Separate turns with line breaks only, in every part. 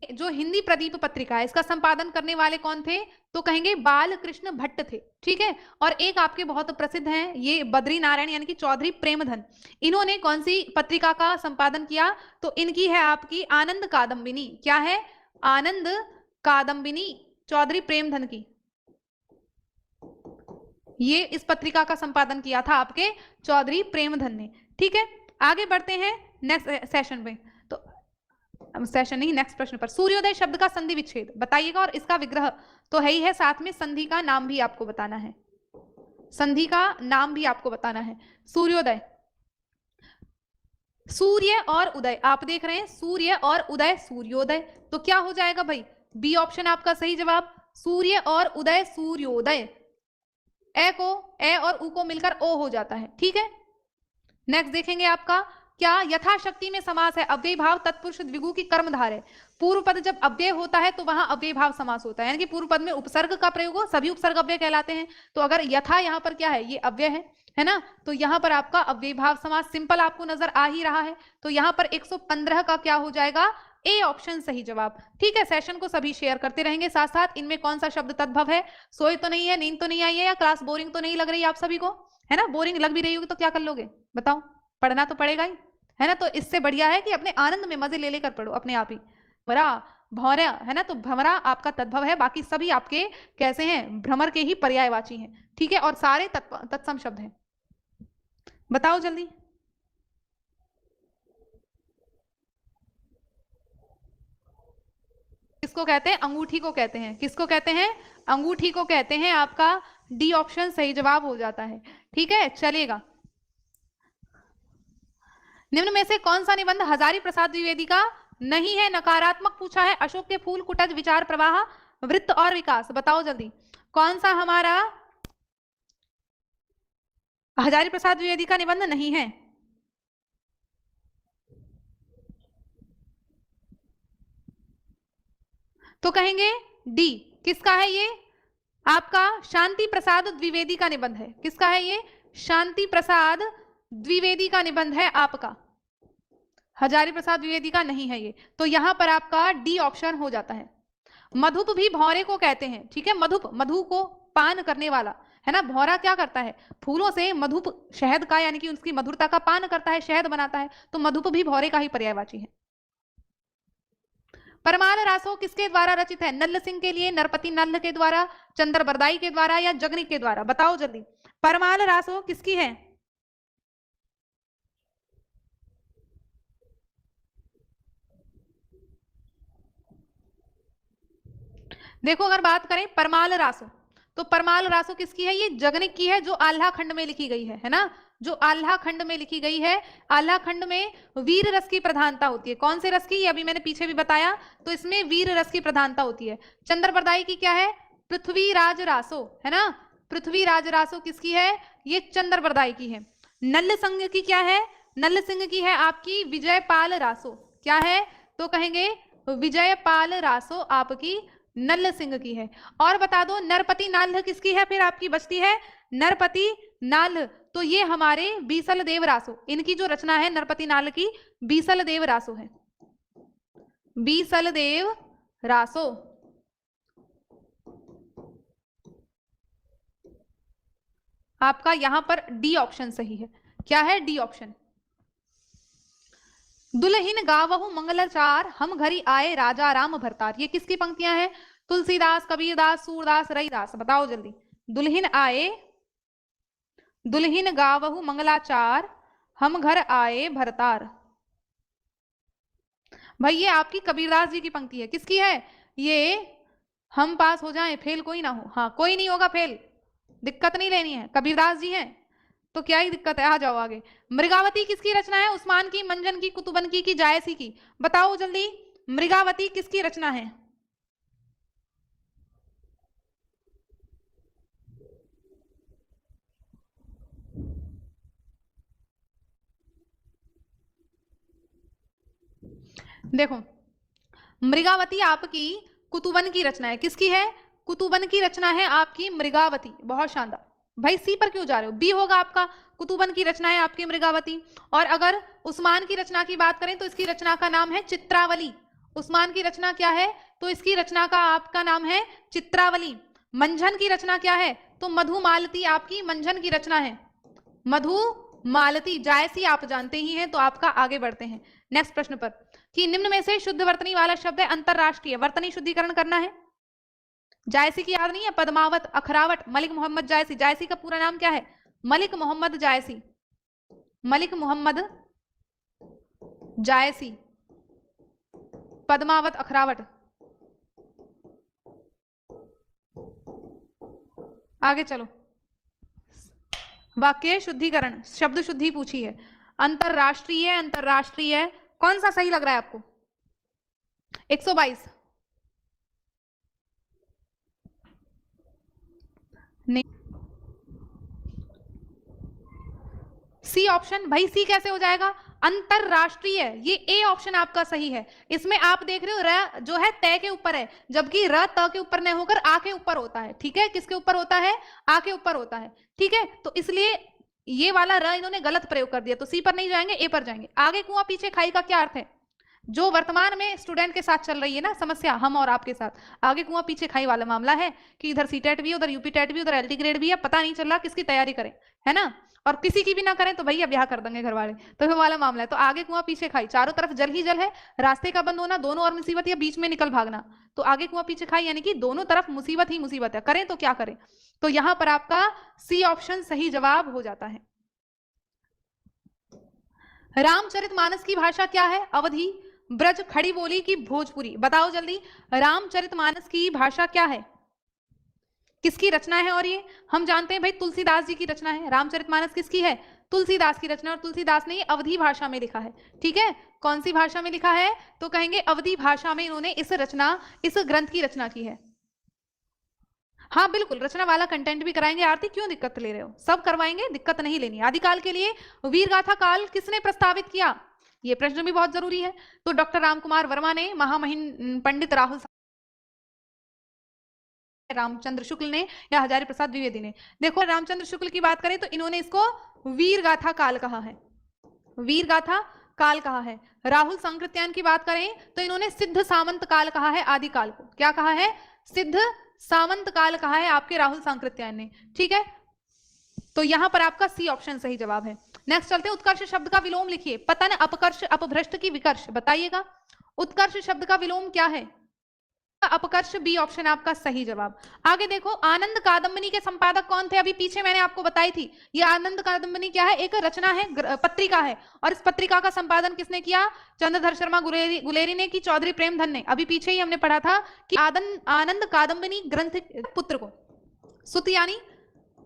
जो हिंदी प्रदीप पत्रिका है इसका संपादन करने वाले कौन थे? तो कहेंगे बाल कृष्ण भट्ट थे। ठीक है। और एक आपके बहुत प्रसिद्ध हैं ये बद्री नारायण यानी कि चौधरी प्रेमधन। इन्होंने कौन सी पत्रिका का संपादन किया? तो इनकी है आपकी आनंद कादंबिनी। क्या है? आनंद कादंबिनी चौधरी प्रेमधन की। ये इस पत्रिका का संपादन किया था आपके चौधरी प्रेमधन ने। ठीक है। आगे बढ़ते हैं नेक्स्ट सेशन में। तो सेशन नहीं, नेक्स्ट प्रश्न पर। सूर्योदय शब्द का संधि विच्छेद बताइएगा और इसका विग्रह तो है ही है, साथ में संधि का नाम भी आपको बताना है। संधि का नाम भी आपको बताना है। सूर्योदय, सूर्य और उदय, आप देख रहे हैं सूर्य और उदय सूर्योदय, तो क्या हो जाएगा भाई? बी ऑप्शन आपका सही जवाब। सूर्य और उदय सूर्योदय। ए को ए और उ को मिलकर ओ हो जाता है। ठीक है। नेक्स्ट देखेंगे आपका क्या यथाशक्ति में समास है अव्यय भाव तत्पुरुष द्विगु की कर्मधार है। पूर्व पद जब अव्यय होता है तो वहां अव्यय भाव समास होता है, यानी कि पूर्व पद में उपसर्ग का प्रयोग हो, सभी उपसर्ग अव्यय कहलाते हैं। तो अगर यथा यहां पर क्या है? ये अव्यय है ना, तो यहां पर आपका अव्यय भाव समास सिंपल आपको नजर आ ही रहा है। तो यहां पर 115 का क्या हो जाएगा? ए ऑप्शन सही जवाब। ठीक है। सेशन को सभी शेयर करते रहेंगे साथ साथ। इनमें कौन सा शब्द तद्भव है? सोए तो नहीं है, नींद तो नहीं आई है, या क्लास बोरिंग तो नहीं लग रही है आप सभी को? है ना, बोरिंग लग भी रही होगी तो क्या कर लोगे बताओ? पढ़ना तो पड़ेगा ही, है ना। तो इससे बढ़िया है कि अपने आनंद में मजे ले लेकर पढ़ो अपने आप ही। भरा भौरा है ना, तो भमरा आपका तद्भव है, बाकी सभी आपके कैसे हैं? भ्रमर के ही पर्यायवाची हैं। ठीक है। और सारे तत्सम शब्द हैं। बताओ जल्दी। किसको कहते हैं? अंगूठी को कहते हैं। किसको कहते हैं? अंगूठी को कहते हैं। आपका डी ऑप्शन सही जवाब हो जाता है। ठीक है, चलिएगा। निम्न में से कौन सा निबंध हजारी प्रसाद द्विवेदी का नहीं है? नकारात्मक पूछा है। अशोक के फूल, कुटज, विचार प्रवाह, वृत्त और विकास, बताओ जल्दी कौन सा हमारा हजारी प्रसाद द्विवेदी का निबंध नहीं है? तो कहेंगे डी। किसका है ये? आपका शांति प्रसाद द्विवेदी का निबंध है। किसका है ये? शांति प्रसाद द्विवेदी का निबंध है आपका। हजारी प्रसाद द्विवेदी का नहीं है ये। तो यहां पर आपका डी ऑप्शन हो जाता है। मधुप भी भौरे को कहते हैं। ठीक है। मधुप, मधु को पान करने वाला, है ना। भौरा क्या करता है? फूलों से मधुप शहद का यानी कि उसकी मधुरता का पान करता है, शहद बनाता है। तो मधुप भी भौरे का ही पर्यायवाची है। परमाल रासो किसके द्वारा रचित है? नल्ल सिंह के लिए, नरपति नल्ल के द्वारा, चंद्र बरदाई के द्वारा, या जगनिक के द्वारा, बताओ जल्दी। परमाल रासो किसकी है? देखो अगर बात करें परमाल रासो, तो परमाल रासो किसकी है? ये जगनिक की है, जो आल्हा खंड में लिखी गई है ना, जो आल्हा खंड में लिखी गई है। आल्हा खंड में वीर रस की प्रधानता होती है। कौन से रस की? ये अभी मैंने पीछे भी बताया। तो इसमें वीर रस की प्रधानता होती है। चंद्रबरदाई की क्या है? पृथ्वीराज रासो, है ना। पृथ्वीराज रासो किसकी है? ये चंद्रबरदाई की है। नल्ल सिंह की क्या है? नल्ल सिंह की है आपकी विजयपाल रासो। क्या है? तो कहेंगे विजयपाल रासो आपकी नल्ल सिंह की है। और बता दो नरपति नाल्ह किसकी है? फिर आपकी बचती है नरपति नाल्ह। तो ये हमारे बीसल देव रासो, इनकी जो रचना है नरपति नाल्ह की, बीसल देव रासो है। बीसल देव रासो। आपका यहां पर डी ऑप्शन सही है। क्या है? D option. दुल्हिन गावहु मंगलाचार, हम घरी आए राजा राम भरतार, ये किसकी पंक्तियां हैं? तुलसीदास, कबीरदास, सूरदास, रईदास, बताओ जल्दी। दुल्हिन आए, दुल्हिन गावहु मंगलाचार, हम घर आए भरतार। भाई ये आपकी कबीरदास जी की पंक्ति है। किसकी है ये? हम पास हो जाएं, फेल कोई ना हो। हाँ, कोई नहीं होगा फेल, दिक्कत नहीं लेनी है, कबीरदास जी हैं तो क्या ही दिक्कत है। आ जाओ आगे। मृगावती किसकी रचना है? उस्मान की, मंजन की, कुतुबन की जायसी की, बताओ जल्दी। मृगावती किसकी रचना है? देखो मृगावती आपकी कुतुबन की रचना है। किसकी है? कुतुबन की रचना है आपकी मृगावती। बहुत शानदार। भाई सी पर क्यों जा रहे हो? बी होगा आपका। कुतुबन की रचना है आपकी मृगावती। और अगर उस्मान की रचना की बात करें तो इसकी रचना का नाम है चित्रावली। उस्मान की रचना क्या है? तो इसकी रचना का आपका नाम है चित्रावली। मंझन की रचना क्या है? तो मधुमालती आपकी मंझन की रचना है, मधुमालती। जायसी आप जानते ही हैं, तो आपका आगे बढ़ते हैं नेक्स्ट प्रश्न पर कि निम्न में से शुद्ध वर्तनी वाला शब्द है अंतरराष्ट्रीय। वर्तनी शुद्धिकरण करना है। जायसी की याद नहीं है? पद्मावत, अखरावट, मलिक मोहम्मद जायसी। जायसी का पूरा नाम क्या है? मलिक मोहम्मद जायसी। मलिक मोहम्मद जायसी, पद्मावत, अखरावट। आगे चलो, वाक्य शुद्धिकरण, शब्द शुद्धि पूछी है। अंतरराष्ट्रीय, अंतरराष्ट्रीय कौन सा सही लग रहा है आपको? 122 नहीं, सी ऑप्शन। भाई सी कैसे हो जाएगा? अंतरराष्ट्रीय, ये ए ऑप्शन आपका सही है। इसमें आप देख रहे हो र जो है तय के ऊपर है, जबकि र त के ऊपर नहीं होकर आ के ऊपर होता है। ठीक है, किसके ऊपर होता है? आ के ऊपर होता है। ठीक है, तो इसलिए ये वाला र इन्होंने गलत प्रयोग कर दिया, तो सी पर नहीं जाएंगे, ए पर जाएंगे। आगे कुआं पीछे खाई का क्या अर्थ है? जो वर्तमान में स्टूडेंट के साथ चल रही है ना समस्या, हम और आपके साथ, आगे कुआं पीछे खाई वाला मामला है कि इधर सीटेट भी, उधर यूपी टेट भी, उधर एलटी ग्रेड भी है, पता नहीं चल रहा किसकी तैयारी करें, है ना। और किसी की भी ना करें तो भैया ब्याह कर देंगे घर वाले, तो वो वाला मामला है। तो आगे कुआं पीछे खाई, चारों तरफ जल ही जल है, रास्ते का बंद होना, दोनों और मुसीबत, या बीच में निकल भागना। तो आगे कुआं पीछे खाई यानी कि दोनों तरफ मुसीबत ही मुसीबत है, करें तो क्या करें। तो यहां पर आपका सी ऑप्शन सही जवाब हो जाता है। रामचरितमानस की भाषा क्या है? अवधी, ब्रज, खड़ी बोली की भोजपुरी? बताओ जल्दी, रामचरितमानस की भाषा क्या है? किसकी रचना है? और ये हम जानते हैं भाई तुलसीदास जी की रचना है। रामचरितमानस किसकी है? तुलसीदास की रचना। और तुलसीदास ने ये अवधी भाषा में लिखा है। ठीक है, कौन सी भाषा में लिखा है? तो कहेंगे अवधी भाषा में इन्होंने इस ग्रंथ की रचना की है। हाँ बिल्कुल, रचना वाला कंटेंट भी कराएंगे आरती, क्यों दिक्कत ले रहे हो? सब करवाएंगे, दिक्कत नहीं लेनी। आदिकाल के लिए वीर गाथा काल किसने प्रस्तावित किया? ये प्रश्न भी बहुत जरूरी है। तो डॉक्टर रामकुमार वर्मा ने, महामहिम पंडित रामचंद्र शुक्ल ने, या हजारी प्रसाद द्विवेदी ने। देखो रामचंद्र शुक्ल की बात करें तो इन्होंने इसको वीर गाथा काल कहा है, वीर गाथा काल कहा है। राहुल सांकृत्यायन की बात करें तो इन्होंने सिद्ध सामंत काल कहा है आदिकाल को। क्या कहा है? सिद्ध सामंत काल कहा है आपके राहुल सांकृत्यायन ने। ठीक है, तो यहां पर आपका सी ऑप्शन सही जवाब है। नेक्स्ट चलते हैं, उत्कर्ष शब्द का विलोम लिखिए। पतन, अपकर्ष, अपभ्रष्ट की विकर्ष बताइएगा। उत्कर्ष शब्द का विलोम क्या है? अपकर्ष, बी ऑप्शन आपका सही जवाब। आगे देखो, आनंद कादंबनी के संपादक कौन थे? अभी पीछे मैंने आपको बताई थी। ये आनंद कादंबनी क्या है? एक रचना है, पत्रिका है। और इस पत्रिका का संपादन किसने किया? चंद्रधर शर्मा गुलेरी ने की, चौधरी प्रेमधन ने। अभी पीछे ही हमने पढ़ा था कि आनंद कादंबनी ग्रंथ पुत्र को, सुत यानी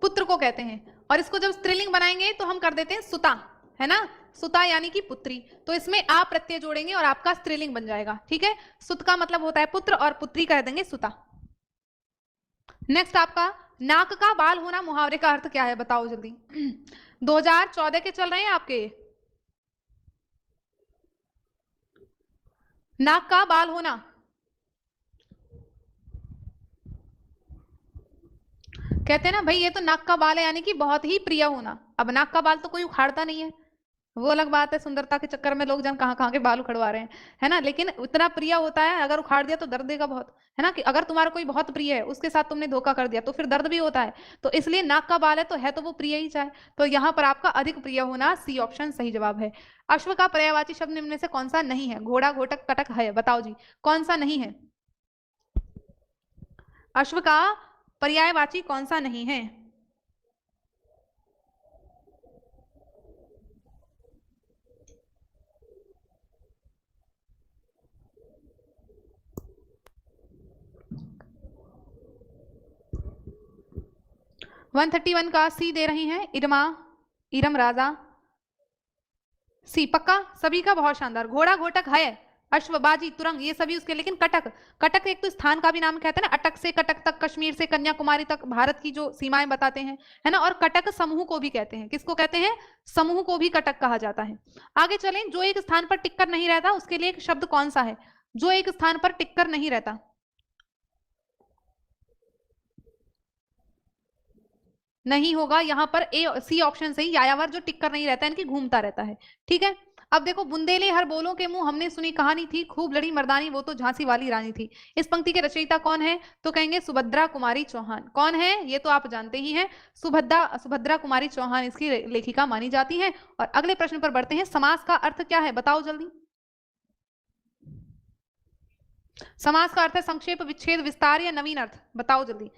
पुत्र को कहते हैं। और इसको जब स्त्रीलिंग बनाएंगे तो हम कर देते हैं सुता, है ना। सुता यानी कि पुत्री, तो इसमें आप प्रत्यय जोड़ेंगे और आपका स्त्रीलिंग बन जाएगा। ठीक है, सुत का मतलब होता है पुत्र और पुत्री कह देंगे सुता। नेक्स्ट आपका, नाक का बाल होना मुहावरे का अर्थ क्या है? बताओ जल्दी। 2014 के चल रहे हैं आपके। नाक का बाल होना, कहते हैं ना भाई ये तो नाक का बाल है, यानी कि बहुत ही प्रिय होना। अब नाक का बाल तो कोई उखाड़ता नहीं है, वो अलग बात है, सुंदरता के चक्कर में लोग जन कहाँ कहाँ के बाल उखड़वा रहे हैं, है ना। लेकिन इतना प्रिय होता है, अगर उखाड़ दिया तो दर्द देगा बहुत, है ना। कि अगर तुम्हारा कोई बहुत प्रिय है, उसके साथ तुमने धोखा कर दिया तो फिर दर्द भी होता है। तो इसलिए नाक का बाल है तो वो प्रिय ही चाहे। तो यहाँ पर आपका अधिक प्रिय होना, सी ऑप्शन सही जवाब है। अश्व का पर्यायवाची शब्द निम्न में से कौन सा नहीं है? घोड़ा, घोटक, कटक है, बताओ जी कौन सा नहीं है? अश्व का पर्यायवाची कौन सा नहीं है? वन 131 का सी दे रही हैं, इरमा, इरम राजा। सी पक्का, सभी का बहुत शानदार। घोड़ा, घोटक है, अश्व, बाजी, तुरंग, ये सभी उसके। लेकिन कटक, कटक एक तो स्थान का भी नाम कहते हैं ना, अटक से कटक तक, कश्मीर से कन्याकुमारी तक भारत की जो सीमाएं बताते हैं, है ना। और कटक समूह को भी कहते हैं, किसको कहते हैं? समूह को भी कटक कहा जाता है। आगे चलें, जो एक स्थान पर टिककर नहीं रहता, उसके लिए एक शब्द कौन सा है? जो एक स्थान पर टिककर नहीं रहता, नहीं होगा यहाँ पर। ए सी ऑप्शन सही, यायावर जो टिककर नहीं रहता है, इनकी घूमता रहता है। ठीक है, अब देखो, बुंदेले हर बोलों के मुंह हमने सुनी कहानी थी, खूब लड़ी मर्दानी वो तो झांसी वाली रानी थी। इस पंक्ति के रचयिता कौन है? तो कहेंगे सुभद्रा कुमारी चौहान। कौन है? ये तो आप जानते ही हैं, सुभद्रा कुमारी चौहान इसकी लेखिका मानी जाती है। और अगले प्रश्न पर बढ़ते हैं। समास का अर्थ क्या है? बताओ जल्दी। समास का अर्थ है संक्षेप, विच्छेद, विस्तार या नवीन अर्थ। बताओ जल्दी।